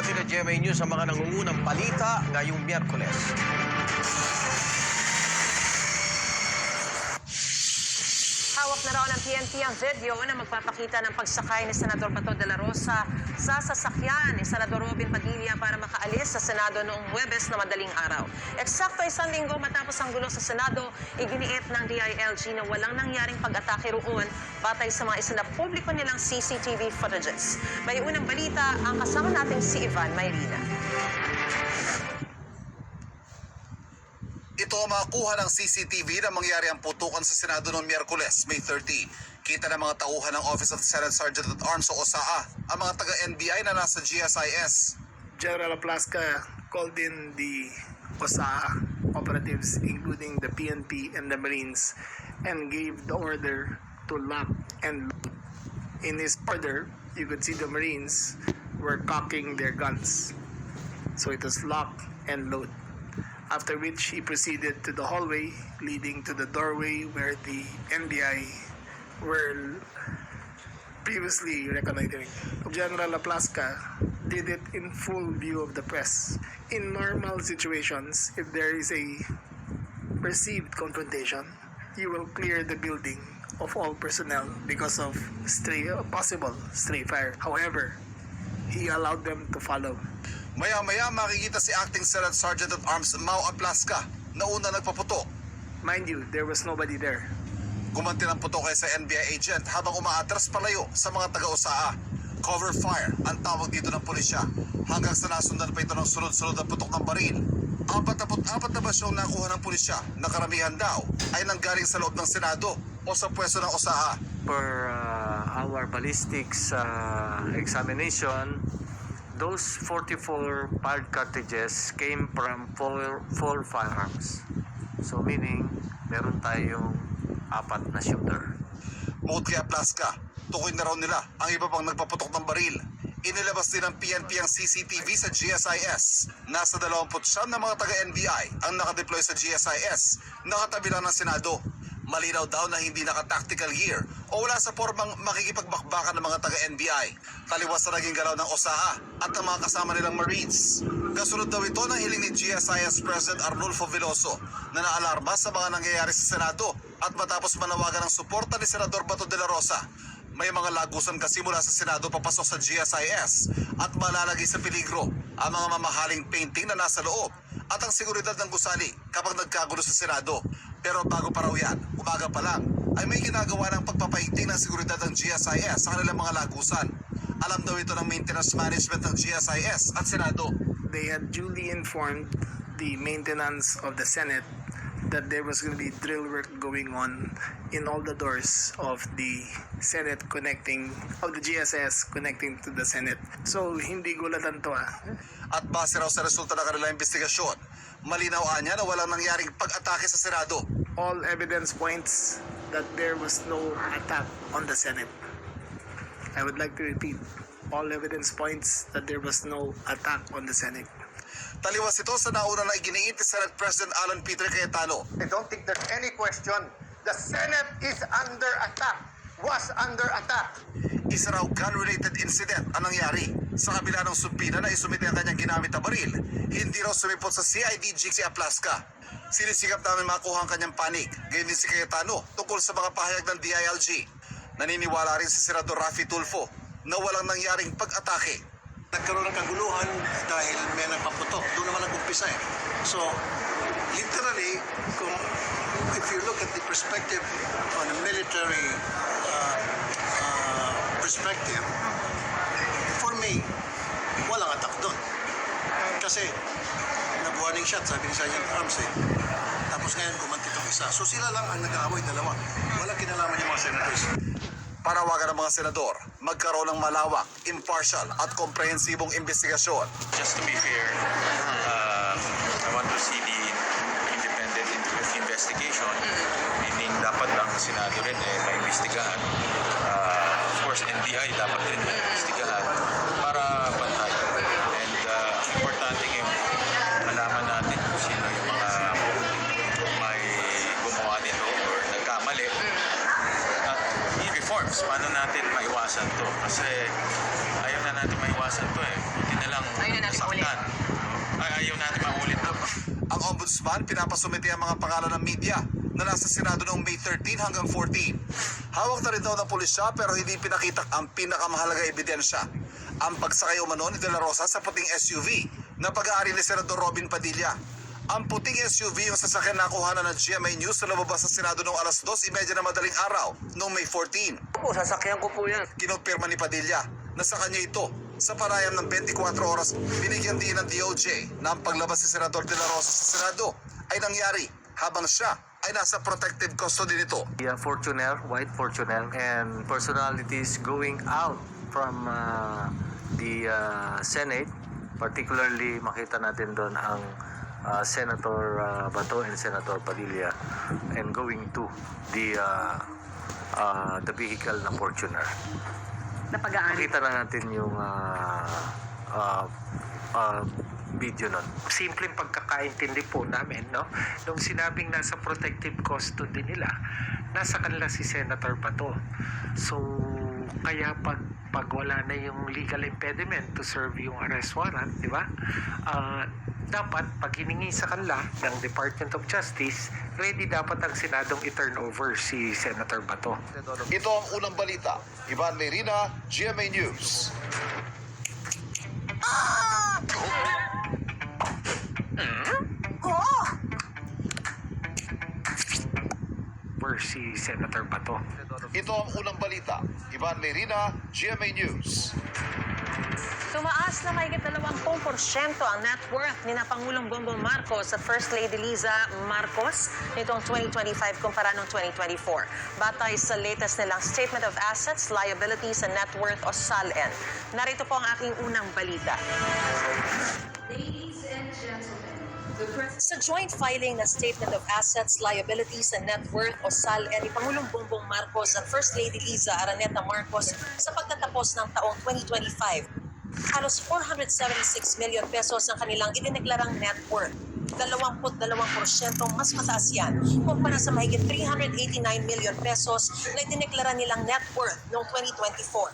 natin ang GMA News sa mga nangungunang balita ngayong Miyerkules. Hawak na raw ng PNP ang video na magpapakita ng pagsakay ni Senador Bato de la Rosa sa sasakyan ni Senador Robin Padilla para makaalis sa Senado noong Huwebes na madaling araw. Eksakto isang linggo matapos ang gulo sa Senado, iginiit ng DILG na walang nangyaring pag-atake roon batay sa mga isinapubliko nilang CCTV footages. May unang balita ang kasama natin si Ivan Mayrina. Ito ang mga kuha ng CCTV na mangyari ang putukan sa Senado noong Miyerkules, May 13. Kita ng mga tauhan ng Office of the Senate Sergeant at Arms o OSAA, ang mga taga-NBI na nasa GSIS. General Aplasca called in the OSAA operatives, including the PNP and the Marines, and gave the order to lock and load. In his order, you could see the Marines were cocking their guns. So it was lock and load. After which he proceeded to the hallway leading to the doorway where the NBI were previously reconnoitering. General Aplasca did it in full view of the press. In normal situations, if there is a perceived confrontation, you will clear the building of all personnel because of possible stray fire. However, he allowed them to follow. Maya-maya makikita si Acting Senate Sergeant at Arms Mau Aplasca na una nagpaputok. Mind you, there was nobody there. Gumanti ng putok kay sa NBI agent habang umaatras palayo sa mga taga-USAA. Cover fire ang tawag dito ng pulisya hanggang sa nasundan pa ito ng sunod-sunod na putok ng baril. 44 na basyong nakuha ng pulisya na karamihan daw ay nanggaling sa loob ng Senado o sa pwesto ng USAA. Per our ballistics examination, those 44 fired cartridges came from four firearms. So meaning, meron tayong 4 na shooter. Bukod kay Aplasca, tukoy na raw nila ang iba pang nagpaputok ng baril. Inilabas din ng PNP ang CCTV sa GSIS. Nasa 29 na mga taga-NBI ang nakadeploy sa GSIS, nakatabi lang ng Senado. Malinaw daw na hindi naka-tactical gear o wala sa formang makikipagbakbakan ng mga taga-NBI. Taliwas na naging galaw ng OSAA at ang mga kasama nilang Marines. Kasunod daw ito ng hiling ni GSIS President Arnulfo Veloso na naalarma sa mga nangyayari sa Senado at matapos manawagan ng suporta ni Senador Bato de la Rosa. May mga lagusan kasi mula sa Senado papasok sa GSIS at malalagay sa peligro ang mga mamahaling painting na nasa loob at ang seguridad ng gusali kapag nagkagulo sa Senado. Pero bago pa raw yan, umaga pa lang, ay may ginagawa ng pagpapaigting ng seguridad ng GSIS sa kanilang mga lagusan. Alam daw ito ng maintenance management ng GSIS at Senado. They had duly informed the maintenance of the Senate that there was going to be drill work going on in all the doors of the Senate of the GSS connecting to the Senate. So, hindi gulatan to At base raw sa resulta ng kanilang investigasyon, malinaw niya na walang nangyaring pag-atake sa Senado. All evidence points that there was no attack on the Senate. I would like to repeat, all evidence points that there was no attack on the Senate. Taliwas ito sa nauna na iginiit ni Senate President Alan Peter Cayetano. I don't think there's any question. The Senate is under attack, was under attack. Isa raw gun-related incident ang nangyari. Sa kabila ng sumpina na isumite ang kanyang ginamit na baril, hindi raw sumipot sa CIDG si Aplasca. Sinisikap namin makuha ang kanyang panig. Gayon din si Cayetano tungkol sa mga pahayag ng DILG. Naniniwala rin si Senador Raffy Tulfo na walang nangyaring pag-atake. Nagkaroon ng kaguluhan dahil may nagpaputok. Doon naman nag-umpisa eh. So, literally, if you look at the perspective on a military perspective, for me, walang attack doon. Kasi, nag-warning shot, sabi ni Sergeant Arms eh. Tapos ngayon, gumanti itong isa. So, sila lang ang nag-aaway, dalawa. Walang kinalaman yung mga senators. Panawagan ng mga senador, magkaroon ng malawak, impartial at komprehensibong investigasyon. Just to be fair, I want to see the independent investigation. Meaning dapat lang Senado rin maimbestigahan. Of course, NBI dapat din maimbestigahan para pantay. And importante yung malaman natin kung sino yung mga may gumawa nito or nagkamali. At reforms, paano natin maiwasan to? Kasi ayaw na natin maiwasan to eh. Buti na lang lang Ayaw na natin maulit. masaktan. Ayaw natin maulit. Ang ombudsman pinapasumite ang mga pangalan ng media na nasa Senado noong May 13 hanggang 14. Hawak na rin daw ng pulisya pero hindi pinakita ang pinakamahalaga ebidensya. Ang pagsakay umano ni De La Rosa sa puting SUV na pag-aari ni Senador Robin Padilla. Ang puting SUV yung sasakyan na kuhanan ng GMA News na lumabas sa Senado noong alas 2:30 na madaling araw noong May 14. Sasakyan ko po yan. Kinumpirma ni Padilla na sa kanya ito. Sa parayam ng 24 oras, binigyan din ng DOJ na ang paglabas si Senador De La Rosa sa Senado ay nangyari habang siya ay nasa protective custody nito. The Fortuner, white Fortuner, and personalities going out from the Senate, particularly makita natin doon ang Senator Bato and Senator Padilla, and going to the vehicle na Fortuner. Napag-aari. Makita na natin yung video nun. Simpleng pagkakaintindi po namin, no? Nung sinabing nasa protective custody nila, nasa kanila si Senator Bato. So, kaya pag wala na yung legal impediment to serve yung arrest warrant, di ba? Dapat pag hiningi sa kanila ng Department of Justice, ready dapat ang Senadong i-turn over si Senator Bato. Ito ang unang balita. Ivan Mayrina, GMA News. For si Senator Bato. Ito ang unang balita. Ivan Mayrina, GMA News. Tumaas na mahigit 20% ang net worth ni na Pangulong Bongbong Marcos at First Lady Liza Marcos nitong 2025 kumpara noong 2024. Batay sa latest nilang Statement of Assets, Liabilities and Net Worth o SALN. Narito po ang aking unang balita. Ladies and gentlemen, Sa joint filing ng Statement of Assets, Liabilities and Net Worth o SALN ni Pangulong Bongbong Marcos at First Lady Liza Araneta Marcos sa pagtatapos ng taong 2025, halos 476 million pesos ang kanilang idineklarang net worth. 22% mas mataas yan kumpara sa mahigit 389 million pesos na idineklara nilang net worth noong 2024.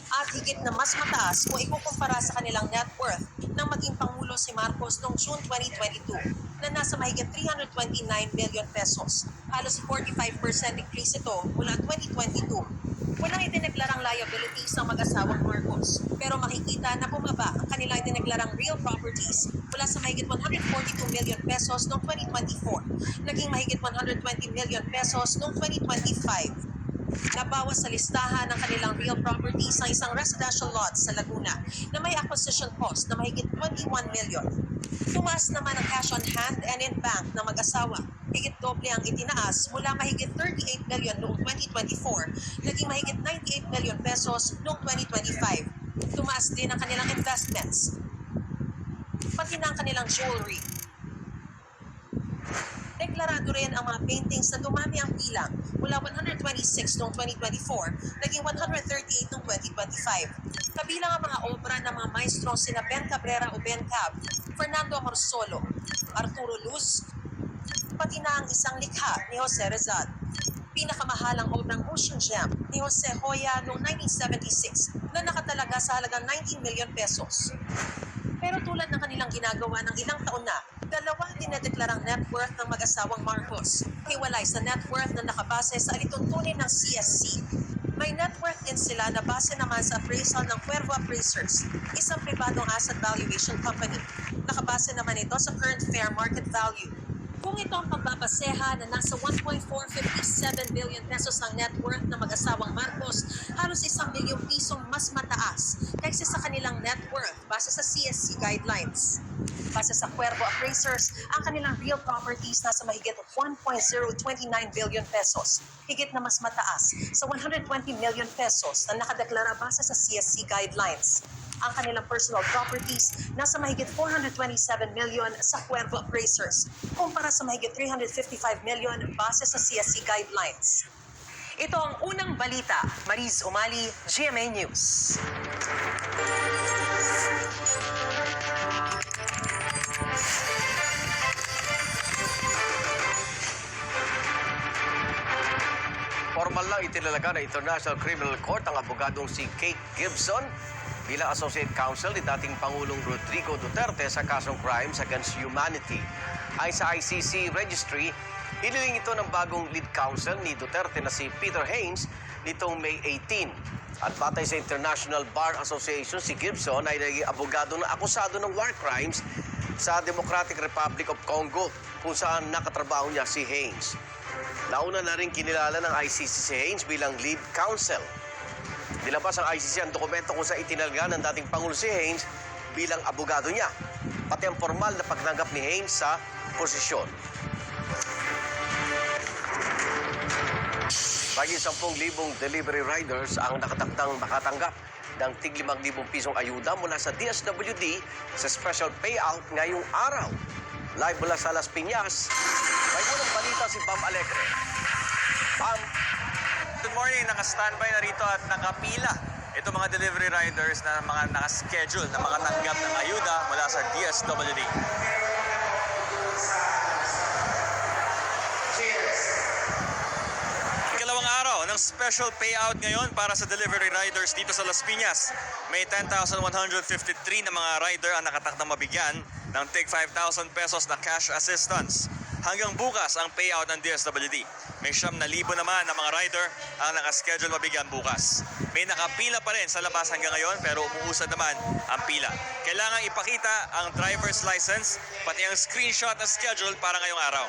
At higit na mas mataas kung ikukumpara sa kanilang net worth nang maging Pangulo si Marcos noong June 2022 na nasa mahigit 329 million pesos. Halos 45% increase ito mula 2022. Walang idineklarang liabilities ang mag-asawang Marcos, pero makikita na bumaba ang kanilang idineklarang real properties mula sa mahigit 142 million pesos noong 2024, naging mahigit 120 million pesos noong 2025. Nabawas sa listahan ng kanilang real properties ang isang residential lot sa Laguna na may acquisition cost na mahigit 21 million. Tumaas naman ang cash on hand and in bank ng mag-asawa. Higit doble ang itinaas mula mahigit 38 million noong 2024, naging mahigit 98 million pesos noong 2025. Tumaas din ang kanilang investments, pati na ang kanilang jewelry. Deklarado rin ang mga paintings na dumami ang bilang mula 126 noong 2024, naging 138 noong 2025. Kabilang ang mga obra ng mga maestrong sina Ben Cabrera o Ben Cab, Fernando Amorsolo, Arturo Luz, pati na ang isang likha ni Jose Rizal. Pinakamahalang obrang Ocean Gem ni Jose Hoya noong 1976 na nakatalaga sa halagang 19 million pesos. Pero tulad ng kanilang ginagawa ng ilang taon na, dalawa dinedeklarang net worth ng mag-asawang Marcos. Hiwalay sa net worth na nakabase sa alituntunin ng CSC. May net worth din sila na base naman sa appraisal ng Cuervo Appraisers, isang pribadong asset valuation company. Nakabase naman ito sa current fair market value. Kung ito ang pagbabaseha na nasa 1.457 billion pesos ang net worth ng mag-asawang Marcos, halos 1 bilyong pisong mas mataas kaysa sa kanilang net worth base sa CSC guidelines. Base sa Cuervo Appraisers, ang kanilang real properties nasa mahigit 1.029 billion pesos, higit na mas mataas sa 120 million pesos na nakadeklara base sa CSC guidelines. Ang kanilang personal properties nasa mahigit 427 million sa Cuervo Appraisers, kumpara sa mahigit 355 million base sa CSC guidelines. Ito ang unang balita. Mariz Umali, GMA News. Formal lang itinalaga ng International Criminal Court ang abogadong si Kate Gibson bilang Associate Counsel ni dating Pangulong Rodrigo Duterte sa kasong Crimes Against Humanity. Ay sa ICC Registry, hiniling ito ng bagong lead counsel ni Duterte na si Peter Haynes nitong May 18. At batay sa International Bar Association, si Gibson ay naging abogado na akusado ng war crimes sa Democratic Republic of Congo, kung saan nakatrabaho niya si Haynes. Nauna na rin kinilala ng ICC si Haynes bilang lead counsel. Nilabas ang ICC ang dokumento kung saan itinalaga ng dating Pangulo si Haynes bilang abogado niya, pati ang formal na pagnanggap ni Haynes sa posisyon. Baging 10,000 delivery riders ang nakatakdang makatanggap ng tig 5,000 pisong ayuda mula sa DSWD sa special payout ngayong araw. Live mula sa Las Piñas, may unang balita si Bam Alegre. Bam! Good morning, naka-standby na rito at nakapila ito mga delivery riders na mga naka-schedule na makatanggap ng ayuda mula sa DSWD. Ikalawang araw ng special payout ngayon para sa delivery riders dito sa Las Piñas. May 10,153 na mga rider ang nakatakdang mabigyan ng tig 5,000 pesos na cash assistance. Hanggang bukas ang payout ng DSWD. May 9,000 naman na mga rider ang nakaschedule mabigyan bukas. May nakapila pa rin sa labas hanggang ngayon pero umuusad naman ang pila. Kailangan ipakita ang driver's license pati ang screenshot ng schedule para ngayong araw.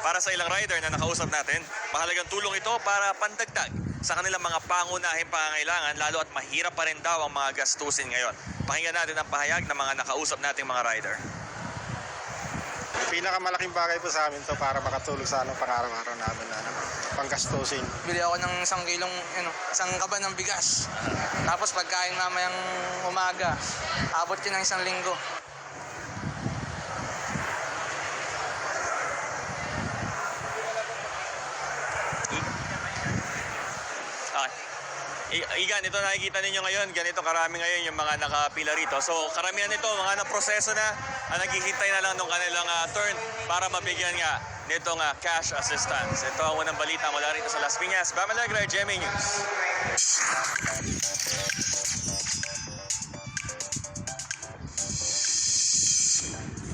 Para sa ilang rider na nakausap natin, mahalagang tulong ito para pandagdag sa kanilang mga pangunahing pangangailangan, lalo at mahirap pa rin daw ang mga gastusin ngayon. Pakinggan natin ang pahayag ng mga nakausap nating mga rider. Pinakamalaking bagay po sa amin to para makatulog sa pang-araw-araw namin na panggastusin. Bili ako ng 1 kilong, isang kaban ng bigas. Tapos pagkain mamayang umaga, abot yun ng 1 linggo. Igan, ito nakikita ninyo ngayon, ganito karami ngayon yung mga nakapila rito. So karamihan nito, mga naproseso na, naghihintay na lang ng kanilang turn para mabigyan nga nitong cash assistance. Ito ang unang balita mula rito sa Las Piñas. Bam Alegre, GMA News.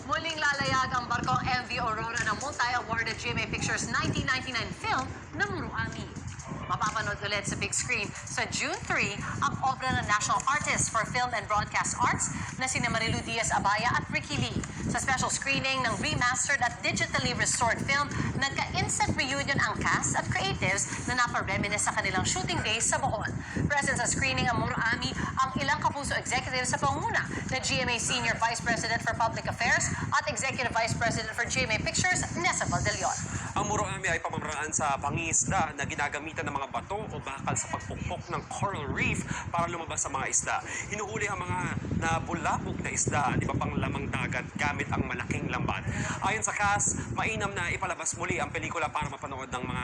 Muling lalayag ang barkong MV Aurora ng multi-awarded GMA Pictures 1999 film na Muruami. Mapapanood ulit sa big screen sa June 3 ang obra ng National Artists for Film and Broadcast Arts na sina Marilu Diaz-Abaya at Ricky Lee. Sa special screening ng remastered at digitally restored film, nagka-instant reunion ang cast at creatives na napareminisce sa kanilang shooting days sa Bohol. Present sa screening ang Muruami ang ilang kapuso executives sa panguna na GMA Senior Vice President for Public Affairs at Executive Vice President for GMA Pictures, Nessa Valdelion. Ang Muruami ay pamamaraan sa pangingisda na ginagamitan ng mga bato o bakal sa pagpukpok ng coral reef para lumabas sa mga isda. Hinuhuli ang mga nabulabog na isda at iba pang lamang dagat gamit ang malaking lambat. Ayon sa cast, mainam na ipalabas muli ang pelikula para mapanood ng mga